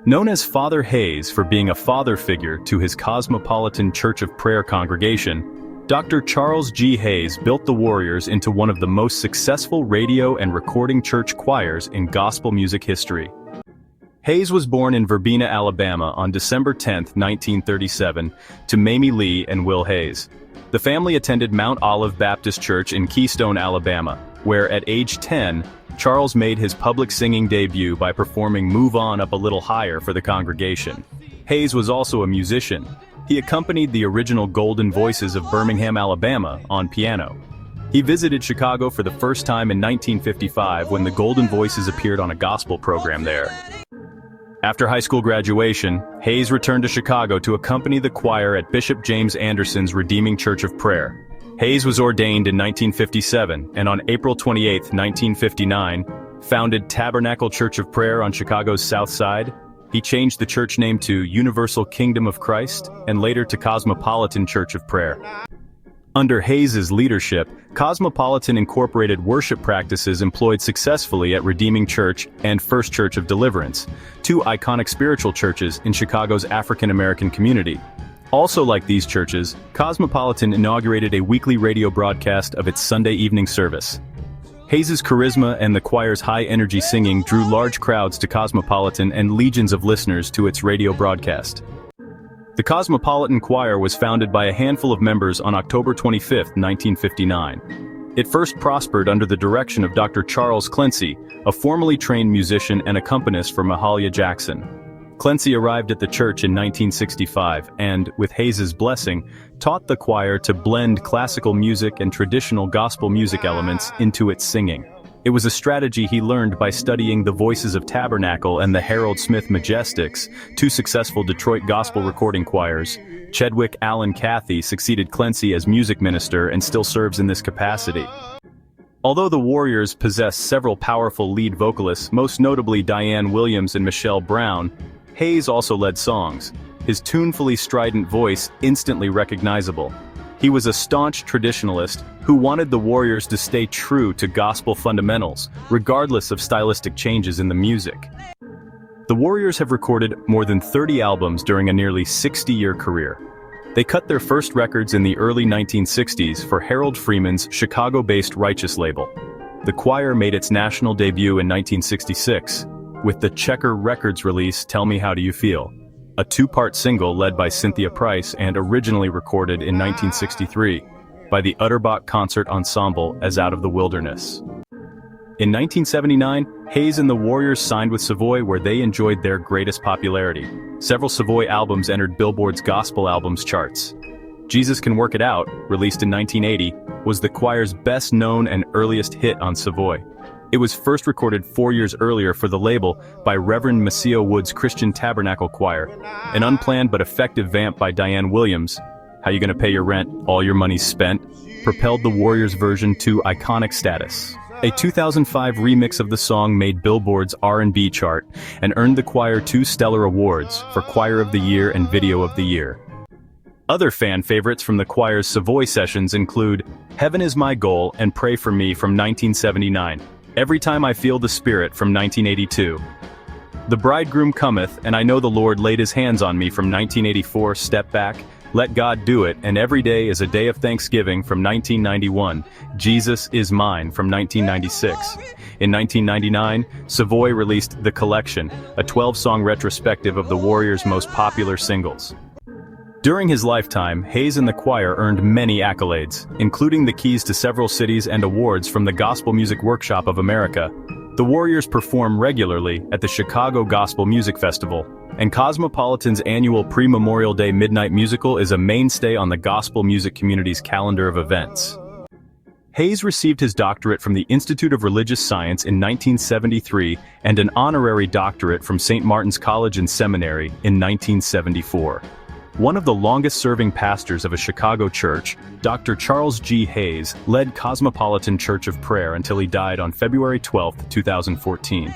Known as Father Hayes for being a father figure to his Cosmopolitan Church of Prayer congregation, Dr. Charles G. Hayes built the Warriors into one of the most successful radio and recording church choirs in gospel music history. Hayes was born in Verbena, Alabama on December 10, 1937, to Mamie Lee and Will Hayes. The family attended Mount Olive Baptist Church in Keystone, Alabama, where at age 10, Charles made his public singing debut by performing Move On Up a Little Higher for the congregation. Hayes was also a musician. He accompanied the original Golden Voices of Birmingham, Alabama, on piano. He visited Chicago for the first time in 1955 when the Golden Voices appeared on a gospel program there. After high school graduation, Hayes returned to Chicago to accompany the choir at Bishop James Anderson's Redeeming Church of Prayer. Hayes was ordained in 1957 and on April 28, 1959, founded Tabernacle Church of Prayer on Chicago's South Side. He changed the church name to Universal Kingdom of Christ and later to Cosmopolitan Church of Prayer. Under Hayes's leadership, Cosmopolitan incorporated worship practices employed successfully at Redeeming Church and First Church of Deliverance, two iconic spiritual churches in Chicago's African American community. Also like these churches, Cosmopolitan inaugurated a weekly radio broadcast of its Sunday evening service. Hayes's charisma and the choir's high-energy singing drew large crowds to Cosmopolitan and legions of listeners to its radio broadcast. The Cosmopolitan Choir was founded by a handful of members on October 25, 1959. It first prospered under the direction of Dr. Charles Clancy, a formally trained musician and accompanist for Mahalia Jackson. Clancy arrived at the church in 1965 and, with Hayes's blessing, taught the choir to blend classical music and traditional gospel music elements into its singing. It was a strategy he learned by studying the voices of Tabernacle and the Harold Smith Majestics, two successful Detroit gospel recording choirs. Chedwick Allen Cathy succeeded Clancy as music minister and still serves in this capacity. Although the Warriors possess several powerful lead vocalists, most notably Diane Williams and Michelle Brown, Hayes also led songs, his tunefully strident voice instantly recognizable. He was a staunch traditionalist who wanted the Warriors to stay true to gospel fundamentals, regardless of stylistic changes in the music. The Warriors have recorded more than 30 albums during a nearly 60-year career. They cut their first records in the early 1960s for Harold Freeman's Chicago-based Righteous label. The choir made its national debut in 1966, with the Checker Records release Tell Me How Do You Feel, a two-part single led by Cynthia Price and originally recorded in 1963 by the Utterbach Concert Ensemble as Out of the Wilderness. In 1979, Hayes and the Warriors signed with Savoy, where they enjoyed their greatest popularity. Several Savoy albums entered Billboard's Gospel Albums charts. Jesus Can Work It Out, released in 1980, was the choir's best-known and earliest hit on Savoy. It was first recorded 4 years earlier for the label by Reverend Maceo Wood's Christian Tabernacle Choir. An unplanned but effective vamp by Diane Williams, How You Gonna Pay Your Rent, All Your Money's Spent, propelled the Warriors version to iconic status. A 2005 remix of the song made Billboard's R&B chart and earned the choir 2 stellar awards for Choir of the Year and Video of the Year. Other fan favorites from the choir's Savoy sessions include Heaven Is My Goal and Pray For Me from 1979. Every Time I Feel the Spirit from 1982. The Bridegroom Cometh, and I Know the Lord Laid His Hands on Me from 1984, Step Back, Let God Do It, and Every Day is a Day of Thanksgiving from 1991, Jesus Is Mine from 1996. In 1999, Savoy released The Collection, a 12-song retrospective of the Warriors' most popular singles. During his lifetime, Hayes and the choir earned many accolades, including the keys to several cities and awards from the Gospel Music Workshop of America. The Warriors perform regularly at the Chicago Gospel Music Festival, and Cosmopolitan's annual pre-Memorial Day Midnight Musical is a mainstay on the gospel music community's calendar of events. Hayes received his doctorate from the Institute of Religious Science in 1973 and an honorary doctorate from St. Martin's College and Seminary in 1974. One of the longest-serving pastors of a Chicago church, Dr. Charles G. Hayes led Cosmopolitan Church of Prayer until he died on February 12, 2014.